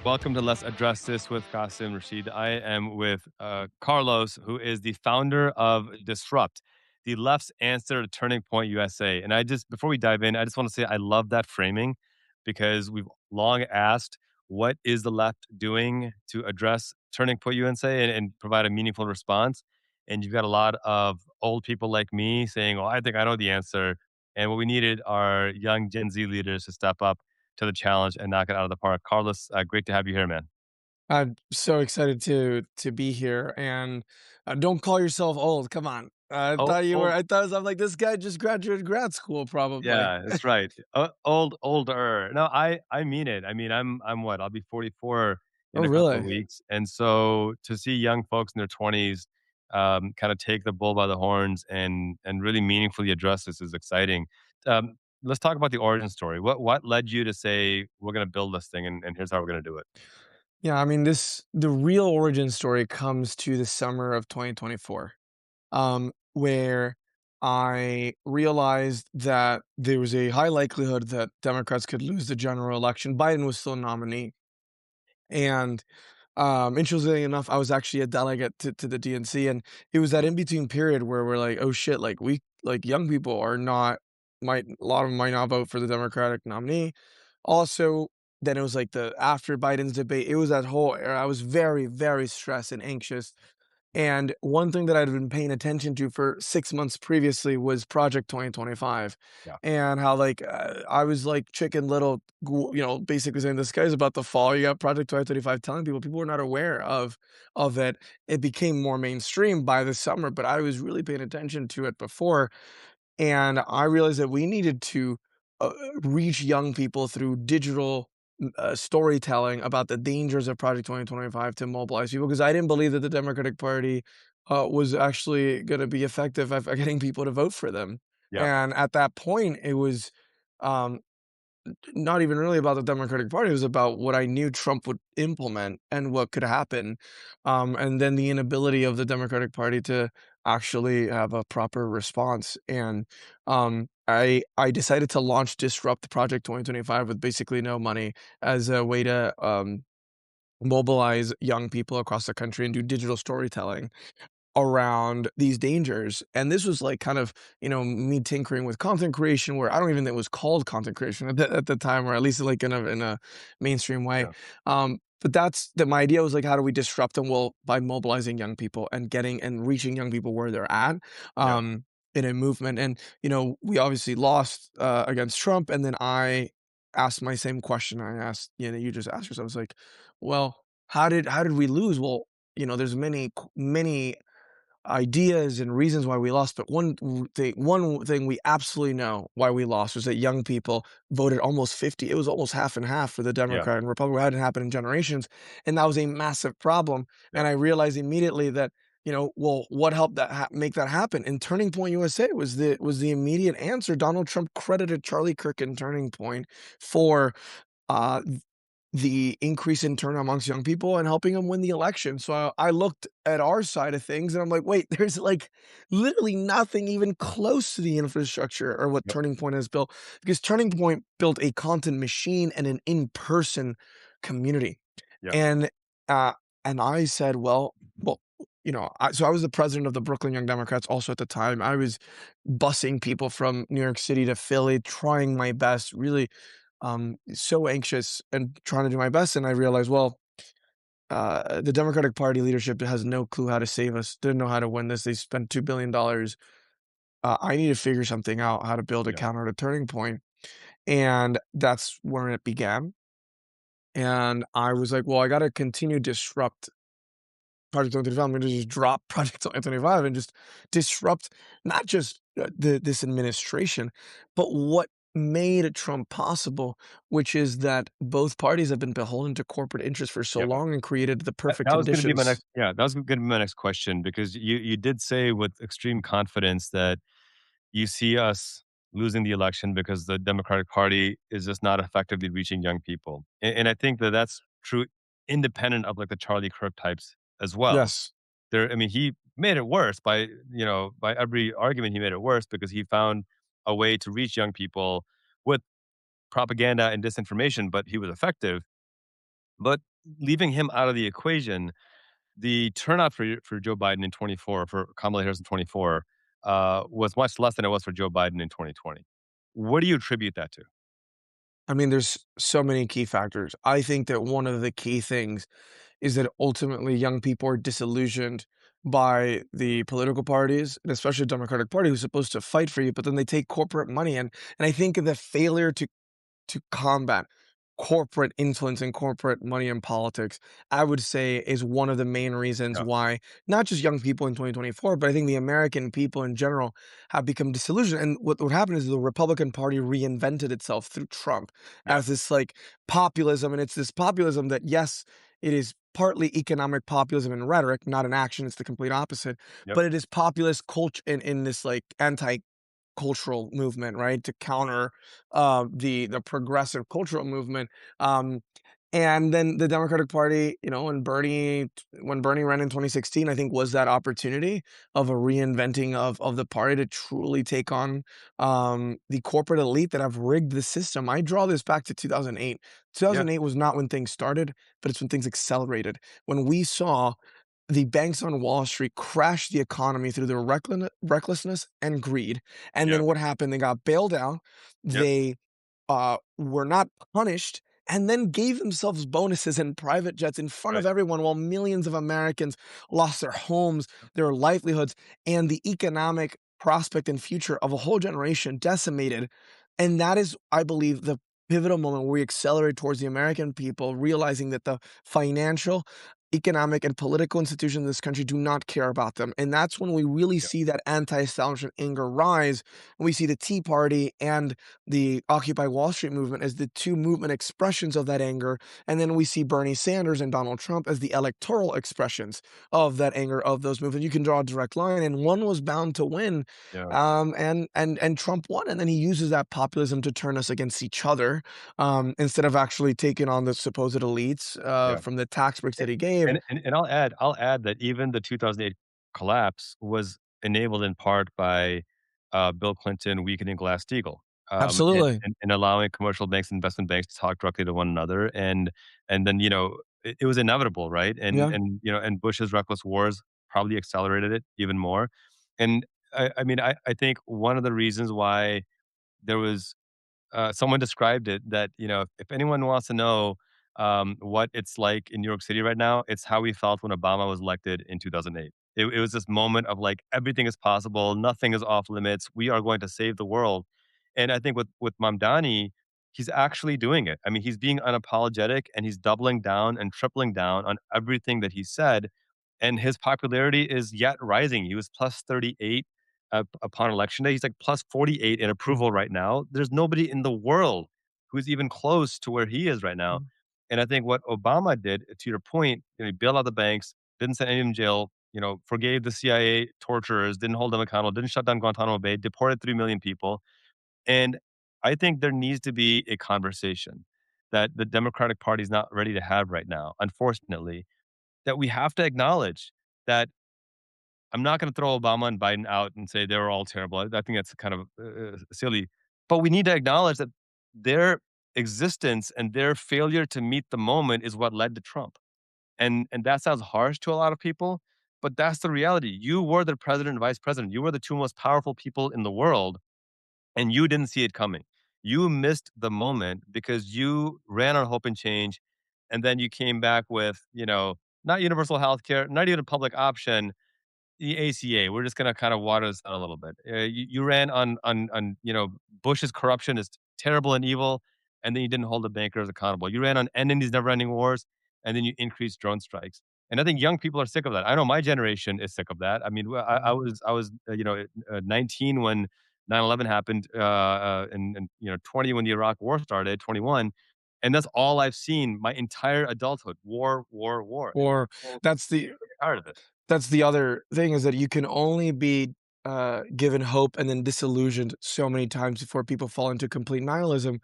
Welcome to Let's Address This with Qasim Rashid. I am with Carlos, who is the founder of Disrupt, the left's answer to Turning Point USA. And before we dive in, I just want to say I love that framing because we've long asked, what is the left doing to address Turning Point USA and provide a meaningful response? And you've got a lot of old people like me saying, well, I think I know the answer. And what we needed are young Gen Z leaders to step up to the challenge and knock it out of the park. Carlos, great to have you here, man. I'm so excited to be here, and, don't call yourself old, come on. Oh, I thought I'm like, "This guy just graduated grad school probably." yeah, that's right. Older. No, I mean it. I mean, I'm what? I'll be 44 Oh, in a couple of really? weeks, and so to see young folks in their 20s, kind of take the bull by the horns and really meaningfully address this is exciting. Let's talk about the origin story. What led you to say we're going to build this thing, and here's how we're going to do it? Yeah, I mean, the real origin story comes to the summer of 2024, where I realized that there was a high likelihood that Democrats could lose the general election. Biden was still nominee, and interestingly enough, I was actually a delegate to the DNC, and it was that in between period where we're like, "Oh shit!" Like young people are not might a lot of them might not vote for the Democratic nominee. Also, then it was like the after Biden's debate. It was that whole era. I was very very stressed and anxious, and one thing that I'd been paying attention to for 6 months previously was Project 2025, Yeah, and how I was like Chicken Little, basically saying the sky's about to fall. You got Project 2025 telling people were not aware of it. It became more mainstream by the summer, but I was really paying attention to it before, and I realized that we needed to reach young people through digital storytelling about the dangers of Project 2025 to mobilize people. Because I didn't believe that the Democratic Party was actually going to be effective at getting people to vote for them. yeah, And at that point, it was um, not even really about the Democratic Party. It was about what I knew Trump would implement and what could happen. And then the inability of the Democratic Party to actually have a proper response. And I decided to launch Disrupt Project 2025 with basically no money as a way to mobilize young people across the country and do digital storytelling around these dangers. And this was like kind of, me tinkering with content creation where I don't even think it was called content creation at the time, or at least like in a mainstream way. yeah, But that's that my idea was like, how do we disrupt them? Well, by mobilizing young people and getting and reaching young people where they're at. yeah, In a movement. And, we obviously lost against Trump. And then I asked my same question I asked, you just asked yourself. I was like, well, how did we lose? Well, there's many ideas and reasons why we lost, but one thing we absolutely know why we lost was that young people voted almost 50. It was almost half and half for the yeah, Democrat and Republican. It hadn't happened in generations, and that was a massive problem. yeah, And I realized immediately that well, what helped make that happen? And Turning Point USA was the immediate answer. Donald Trump credited Charlie Kirk and Turning Point for uh, the increase in turnout amongst young people and helping them win the election. So I looked at our side of things and I'm like, wait, there's like literally nothing even close to the infrastructure or what yep, Turning Point has built, because Turning Point built a content machine and an in-person community. yeah, And uh and I said, well, so I was the president of the Brooklyn Young Democrats also at the time. I was busing people from New York City to Philly, trying my best, really so anxious and trying to do my best. And I realized, well, the Democratic Party leadership has no clue how to save us, didn't know how to win this. They spent $2 billion. I need to figure something out, how to build a yeah, counter to Turning Point. And that's where it began. And I was like, well, I got to continue disrupt Project 2025. I'm going to just drop Project 2025 and just disrupt not just this administration, but what made Trump possible, which is that both parties have been beholden to corporate interests for so yeah. long and created the perfect That was gonna be my conditions. next yeah, that was gonna be my next question because you did say with extreme confidence that you see us losing the election because the Democratic Party is just not effectively reaching young people, and I think that that's true independent of, like, the Charlie Kirk types as well. Yes. I mean, he made it worse by every argument, he made it worse because he found a way to reach young people with propaganda and disinformation, but he was effective. But leaving him out of the equation, the turnout for Joe Biden in 24, for Kamala Harris in 24, was much less than it was for Joe Biden in 2020. What do you attribute that to? I mean, there's so many key factors. I think that one of the key things is that ultimately young people are disillusioned by the political parties, and especially the Democratic Party, who's supposed to fight for you, but then they take corporate money, and I think the failure to combat corporate influence and corporate money in politics, I would say is one of the main reasons Yeah. why not just young people in 2024, but I think the American people in general have become disillusioned. And what happened is the Republican Party reinvented itself through Trump Yep. as this like populism. And it's this populism that, yes, it is partly economic populism in rhetoric, not in action. It's the complete opposite. Yep. But it is populist culture in this like anti cultural movement, right, to counter, the progressive cultural movement, and then the Democratic Party, you know, when Bernie ran in 2016, I think was that opportunity of a reinventing of the party to truly take on, the corporate elite that have rigged the system. I draw this back to 2008. Yeah. 2008 was not when things started, but it's when things accelerated. When we saw the banks on Wall Street crashed the economy through their recklessness and greed. And Yep. then what happened? They got bailed out. Yep. They were not punished and then gave themselves bonuses and private jets in front of Right. everyone while millions of Americans lost their homes, their livelihoods, and the economic prospect and future of a whole generation decimated. And that is, I believe, the pivotal moment where we accelerate towards the American people realizing that the financial, economic, and political institutions in this country do not care about them. And that's when we really Yep. see that anti-establishment anger rise. And we see the Tea Party and the Occupy Wall Street movement as the two movement expressions of that anger. And then we see Bernie Sanders and Donald Trump as the electoral expressions of that anger of those movements. You can draw a direct line, and one was bound to win. Yeah. And Trump won, and then he uses that populism to turn us against each other, instead of actually taking on the supposed elites, Yeah. from the tax breaks A that he gave. and I'll add that even the 2008 collapse was enabled in part by, Bill Clinton weakening Glass-Steagall, Absolutely. and allowing commercial banks, investment banks to talk directly to one another, and then, it was inevitable, right? Yeah. And Bush's reckless wars probably accelerated it even more, and I think one of the reasons why there was someone described it that, if anyone wants to know what it's like in New York City right now, it's how we felt when Obama was elected in 2008. It was this moment of like everything is possible, nothing is off limits. We are going to save the world. And I think with Mamdani, he's actually doing it. I mean, he's being unapologetic and he's doubling down and tripling down on everything that he said. And his popularity is yet rising. He was plus 38 upon election day. He's like plus 48 in approval right now. There's nobody in the world who's even close to where he is right now. Mhm. And I think what Obama did, to your point, he bailed out the banks, didn't send any of them to jail, forgave the CIA torturers, didn't hold them accountable, didn't shut down Guantanamo Bay, deported 3 million people. And I think there needs to be a conversation that the Democratic Party is not ready to have right now, unfortunately, that we have to acknowledge that I'm not going to throw Obama and Biden out and say they were all terrible. I think that's kind of silly. But we need to acknowledge that their existence and their failure to meet the moment is what led to Trump. And that sounds harsh to a lot of people, but that's the reality. You were the president and vice president. You were the two most powerful people in the world, and you didn't see it coming. You missed the moment because you ran on hope and change, and then you came back with, not universal health care, not even a public option, the ACA. We're just gonna kind of water this down a little bit. You ran on Bush's corruption is terrible and evil, and then you didn't hold the bankers accountable. You ran on ending these never-ending wars, and then you increased drone strikes. And I think young people are sick of that. I know my generation is sick of that. I mean, Mhm. I was 19 when 9/11 happened, and 20 when the Iraq War started, 21, and that's all I've seen my entire adulthood: war, war, war. And Or people that's the are tired of it. That's the other thing is that you can only be, given hope and then disillusioned so many times before people fall into complete nihilism,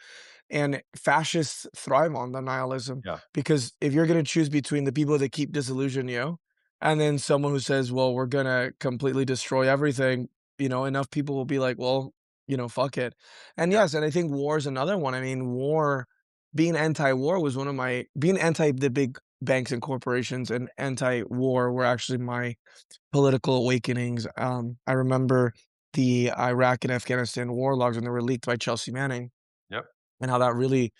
and fascists thrive on the nihilism, Yeah. because if you're gonna choose between the people that keep disillusion you, and then someone who says, "Well, we're gonna completely destroy everything," enough people will be like, "Well, fuck it." And Yeah. yes, and I think war is another one. I mean, war being anti-war was one of my being anti the big banks and corporations and anti-war were actually my political awakenings. I remember the Iraq and Afghanistan war logs when they were leaked by Chelsea Manning, Yep. and how that really,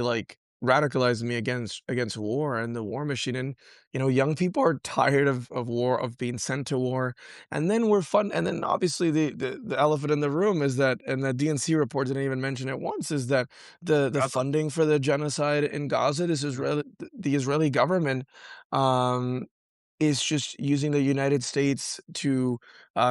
like, radicalized me against war and the war machine, and, young people are tired of war, of being sent to war, and then obviously the elephant in the room is that, and the DNC report didn't even mention it once, is that the Gaza. funding for the genocide in Gaza, Yep. the Israeli government, um is just using the United States to,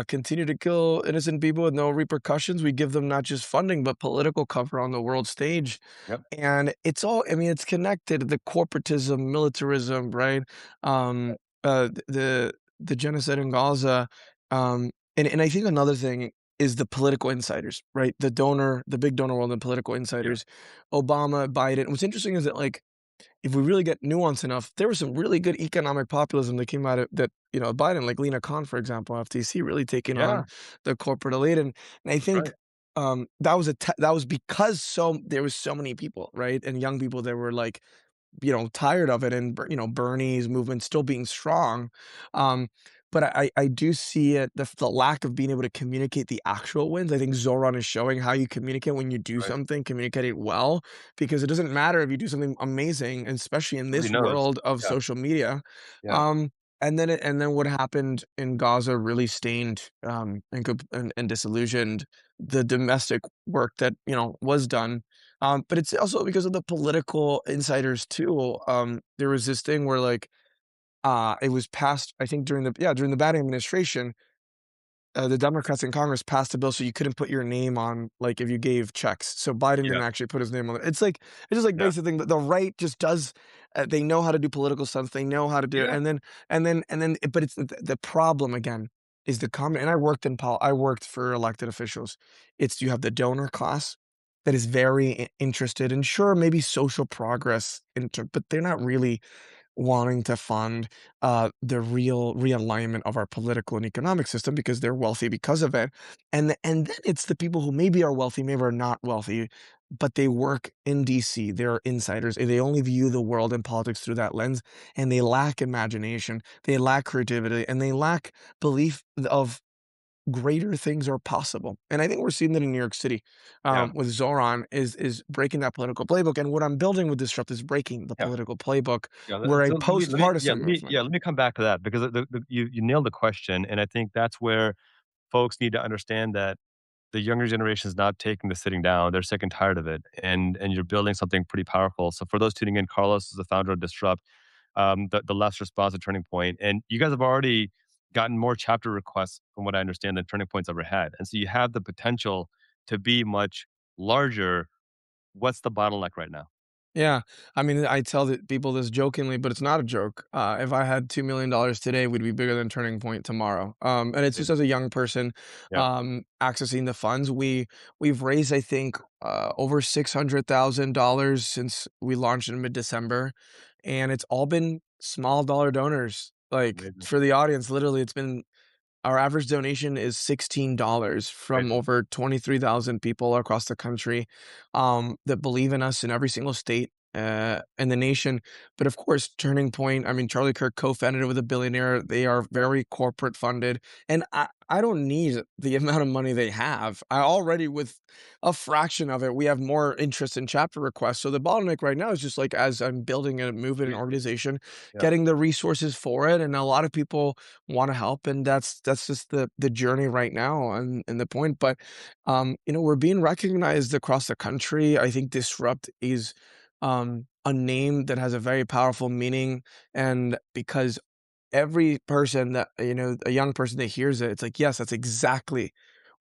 continue to kill innocent people with no repercussions. We give them not just funding, but political cover on the world stage, Yep. and it's all, I mean, it's connected, the corporatism, militarism, right? Um, the genocide in Gaza, and I think another thing is the political insiders, right? The big donor world and political Yeah. insiders, Obama, Biden. What's interesting is that, like, if we really get nuanced enough, there was some really good economic populism that came out of that, Biden, like Lena Khan, for example, FTC really taking Yeah. on the corporate elite, and I That's think, right. that was because there was so many people, right, and young people that were like, tired of it, and Bernie's movement still being strong. Um, but I do see it, the lack of being able to communicate the actual wins. I think Zoran is showing how you communicate when you do Right. something, communicate it well, because it doesn't matter if you do something amazing, especially in Nobody this knows. world of Yeah. social media. Yeah. Um, and then what happened in Gaza really stained, and disillusioned the domestic work that, was done, but it's also because of the political insiders too. There was this thing where, like, it was passed, I think, during the Biden administration, the Democrats in Congress passed a bill so you couldn't put your name on, like, if you gave checks. So Biden Yeah. didn't actually put his name on it. It's just like Yeah. basic thing that the right just does. They know how to do political stunts. They know how to do it, Yeah. but it's the problem again is the common. And I worked for elected officials. It's, you have the donor class that is very interested in, sure, maybe social progress, but they're not really wanting to fund, the real realignment of our political and economic system because they're wealthy because of it. And then it's the people who maybe are wealthy, maybe are not wealthy, but they work in DC. They're insiders. And they only view the world and politics through that lens, and they lack imagination, they lack creativity, and they lack belief of greater things are possible. And I think we're seeing that in New York City, Yeah. with Zoran is breaking that political playbook. And what I'm building with Disrupt is breaking the Yeah. political playbook. Yeah, We're a so post-partisan movement. let me come back to that because you nailed the question, and I think that's where folks need to understand that the younger generation is not taking the sitting down; they're sick and tired of it, and you're building something pretty powerful. So for those tuning in, Carlos is the founder of Disrupt, the left's response to Turning Point, and you guys have already gotten more chapter requests, from what I understand, than Turning Point's ever had, and so you have the potential to be much larger. What's the bottleneck right now? Yeah, I mean, I tell the people this jokingly, but it's not a joke. If I had $2 million today, we'd be bigger than Turning Point tomorrow. And it's just Amazing. as a young person, Yeah, accessing the funds. We've raised, I think, over $600,000 since we launched in mid-December, and it's all been small dollar donors. Like, amazing, for the audience, literally, it's been our average donation is $16 from amazing. over 23,000 people across the country, that believe in us in every single state, in the nation. But of course, Turning Point, I mean, Charlie Kirk co-founded it with a billionaire. They are very corporate funded. And I don't need the amount of money they have. I already, with a fraction of it, we have more interest in chapter requests. So the bottleneck right now is just like, as I'm building a movement and Resources. organization, Yeah, getting the resources for it. And a lot of people want to help, and that's just the journey right now, and the point. But we're being recognized across the country. I think Disrupt is, a name that has a very powerful meaning, and because every person that, a young person that hears it, it's like, yes, that's exactly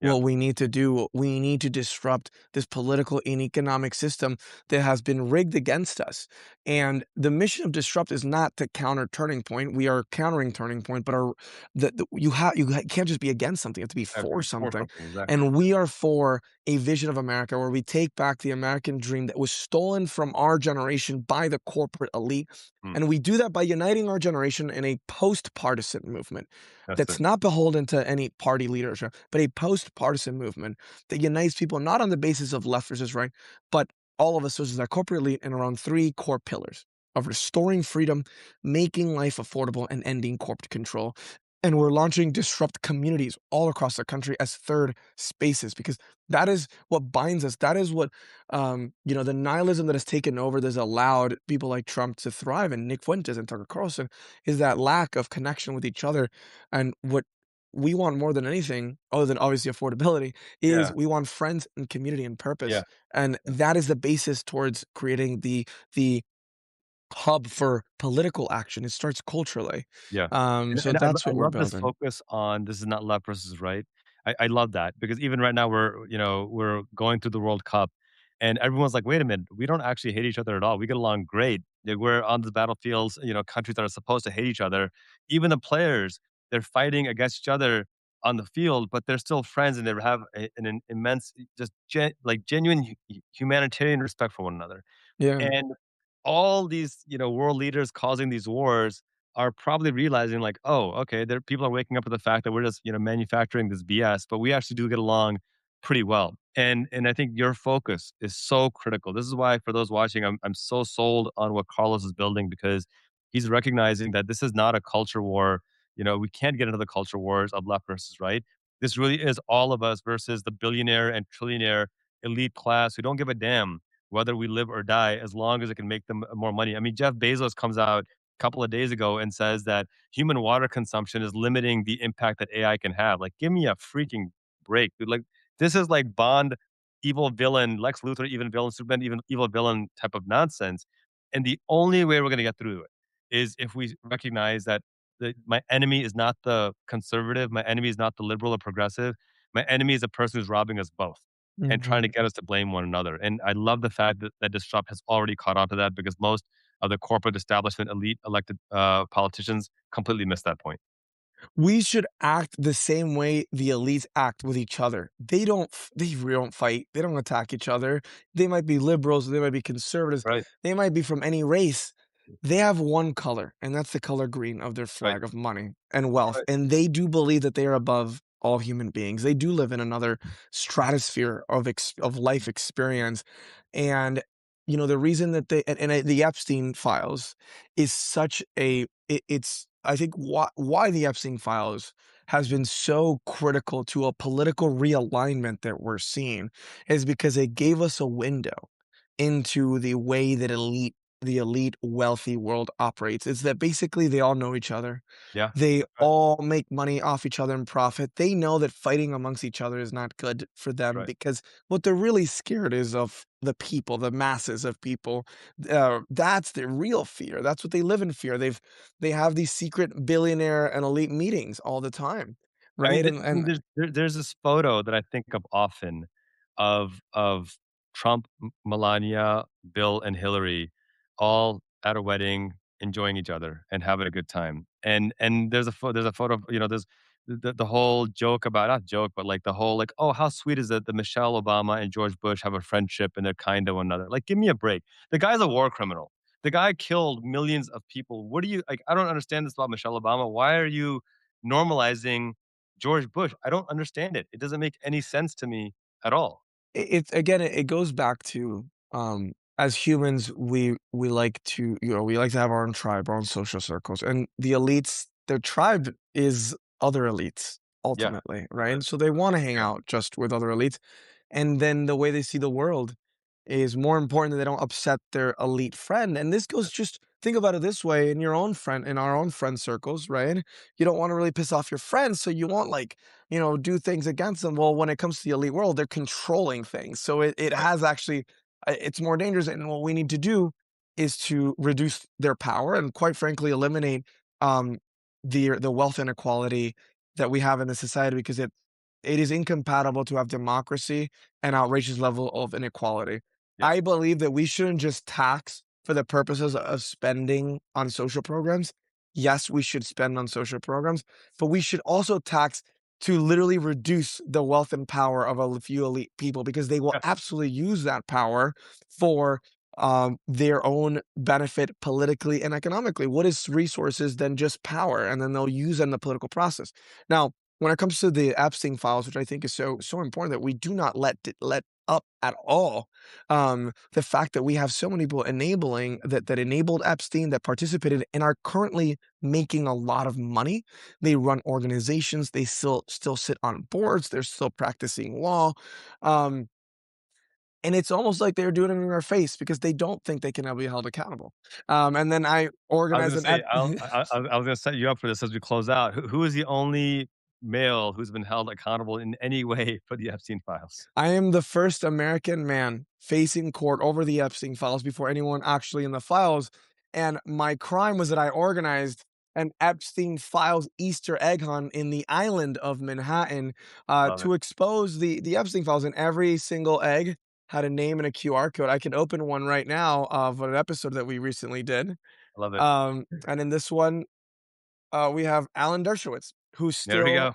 yeah, what we need to do. We need to disrupt this political and economic system that has been rigged against us. And the mission of Disrupt is not to counter Turning Point. We are countering Turning Point, but can't just be against something. You have to be I have to for be for something. something, exactly. And we are for a vision of America where we take back the American dream that was stolen from our generation by the corporate elite. Mm, And we do that by uniting our generation in a post-partisan movement that's that's it. not beholden to any party leadership, but a post-partisan movement that unites people not on the basis of left versus right, but all of us versus that corporate elite and around three core pillars. of restoring freedom, making life affordable, and ending corporate control. And we're launching disrupt communities all across the country as third spaces because that is what binds us. That is what, the nihilism that has taken over that's allowed people like Trump to thrive and Nick Fuentes and Tucker Carlson is that lack of connection with each other. And what we want more than anything, other than obviously affordability, is Yeah, we want friends and community and yeah, purpose. And yeah, that is the basis towards creating the hub for political action. It starts culturally. yeah. And So and that's I what we're love this building. focus on this is not left versus right. I love that because even right now we're going through the World Cup and everyone's like, "Wait a minute, we don't actually hate each other at all. We get along great." Like, we're on the battlefields, countries that are supposed to hate each other. Even the players, they're fighting against each other on the field, but they're still friends and they have an immense just genuine humanitarian respect for one another. Yeah. And all these, world leaders causing these wars are probably realizing like, "Oh, okay, there people are waking up to the fact that we're just, manufacturing this BS, but we actually do get along pretty well." And I think your focus is so critical. This is why for those watching, I'm so sold on what Carlos is building because he's recognizing that this is not a culture war. We can't get into the culture wars of left versus right. This really is all of us versus the billionaire and trillionaire elite class who don't give a damn whether we live or die, as long as it can make them more money. I mean, Jeff Bezos comes out a couple of days ago and says that human water consumption is limiting the impact that AI can have. Like, give me a freaking break, dude. Like, this is like Bond, evil villain, Lex Luthor, even villain, Superman, even evil villain type of nonsense. And the only way we're going to get through it is if we recognize that my enemy is not the conservative, my enemy is not the liberal or progressive. My enemy is a person who's robbing us both and trying to Mhm. get us to blame one another. And I love the fact that Disrupt has already caught on to that because most of the corporate establishment, elite elected politicians completely missed that point. We should act the same way the elites act with each other. They really don't fight. They don't attack each other. They might be liberals, they might be conservatives, Right. they might be from any race. They have one color, and that's the color green of their Right. flag of money and wealth. Right. And they do believe that they are above all human beings. They do live in another stratosphere of life experience. And the reason that the Epstein files is such it's I think why the Epstein files has been so critical to a political realignment that we're seeing is because it gave us a window into the way that the elite wealthy world operates. It's that basically they all know each other. Yeah. They That's right. all make money off each other and profit. They know that fighting amongst each other is not good for That's them right. because what they're really scared is of the people, the masses of people. That's their real fear. That's what they live in fear. They have these secret billionaire and elite meetings all the time, I mean, right? And there's this photo that I think of often of Trump, Melania, Bill, and Hillary all at a wedding enjoying each other and having a good time. And there's a photo of, there's the whole joke about not joke, but like the whole like, oh, how sweet is it that Michelle Obama and George Bush have a friendship and they're kind to one another. Like, give me a break. The guy's a war criminal. The guy killed millions of people. What do you like? I don't understand this about Michelle Obama. Why are you normalizing George Bush? I don't understand it. It doesn't make any sense to me at all. it's again, it goes back to, as humans, we like to, we like to have our own tribe, our own social circles, and the elites, their tribe is other elites Yeah. ultimately, right? And so they wanna hang Yeah. out just with other elites, and then the way they see the world is more important that they don't upset their elite friend. And this goes just think about it this way in our own friend circles, right? You don't want to really piss off your friends, so you won't like, do things against them. Well, when it comes to the elite world, they're controlling things. So it Right. has actually it's more dangerous. And what we need to do is to reduce their power and quite frankly eliminate um the wealth inequality that we have in the society because it is incompatible to have democracy and outrageous level of inequality. Yeah. I believe that we shouldn't just tax for the purposes of spending on social programs. Yes, we should spend on social programs, but we should also tax to literally reduce the wealth and power of a few elite people because they will Yeah. absolutely use that power for their own benefit politically and economically. What is resources than just power? And then they'll use them in the political process. Now, when it comes to the Epstein files, which I think is so important that we do not let up at all. The fact that we have so many people enabling that enabled Epstein, that participated and are currently making a lot of money. They run organizations, they still sit on boards, they're still practicing law. Um, and it's almost like they're doing it in our face because they don't think they can ever be held accountable. And then I I was organized gonna an say, ep I was gonna set you up for this as we close out. Who is the only male who's been held accountable in any way for the Epstein files? I am the first American man facing court over the Epstein files before anyone actually in the files, and my crime was that I organized an Epstein files Easter egg hunt in the island of Manhattan, Love it. to expose the Epstein files, and every single egg had a name and a QR code. I can open one right now of an episode that we recently did, I love it. and in this one, we have Alan Dershowitz, There we go.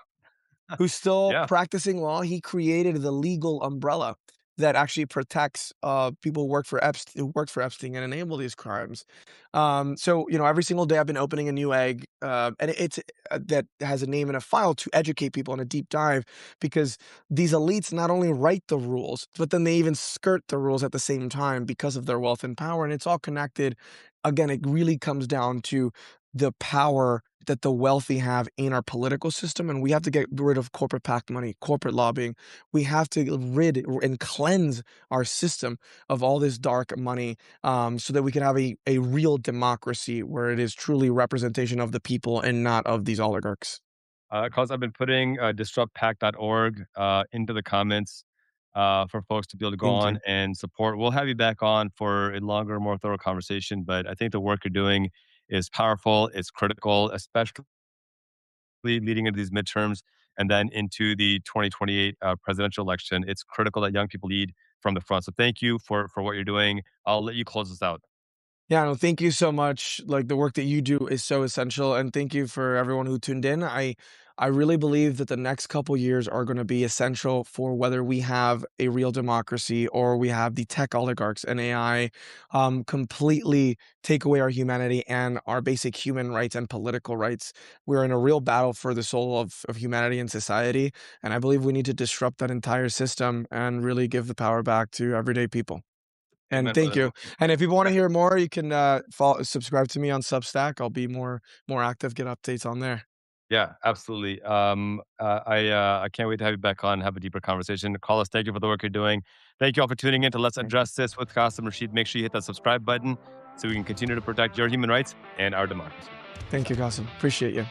who's still Yeah. practicing law. He created the legal umbrella that actually protects people who worked for Epstein and enable these crimes. So every single day I've been opening a new egg, and it's that has a name and a file to educate people in a deep dive, because these elites not only write the rules, but then they even skirt the rules at the same time because of their wealth and power, and it's all connected. Again, it really comes down to the power that the wealthy have in our political system, and we have to get rid of corporate PAC money, corporate lobbying. We have to rid and cleanse our system of all this dark money, so that we can have a real democracy where it is truly representation of the people and not of these oligarchs. Cause I've been putting disruptpac.org into the comments for folks to be able to go Thank on you. and support. We'll have you back on for a longer, more thorough conversation, but I think the work you're doing is powerful. It's critical, especially leading into these midterms and then into the 2028 presidential election. It's critical that young people lead from the front. So thank you for what you're doing. I'll let you close this out. Yeah, no, thank you so much. Like, the work that you do is so essential, and thank you for everyone who tuned in. I really believe that the next couple years are going to be essential for whether we have a real democracy or we have the tech oligarchs and AI completely take away our humanity and our basic human rights and political rights. We're in a real battle for the soul of humanity and society, and I believe we need to disrupt that entire system and really give the power back to everyday people. And Amen, thank brother. you. And if people wanna Yeah, hear more, you can, subscribe to me on Substack. I'll be more active, get updates on there. yeah, absolutely. I can't wait to have you back on, have a deeper conversation. Carlos, thank you for the work you're doing. Thank you all for tuning in to Let's Thank you. Address This with Qasim Rashid. Make sure you hit that subscribe button so we can continue to protect your human rights and our democracy. Thank you, Qasim. Appreciate you.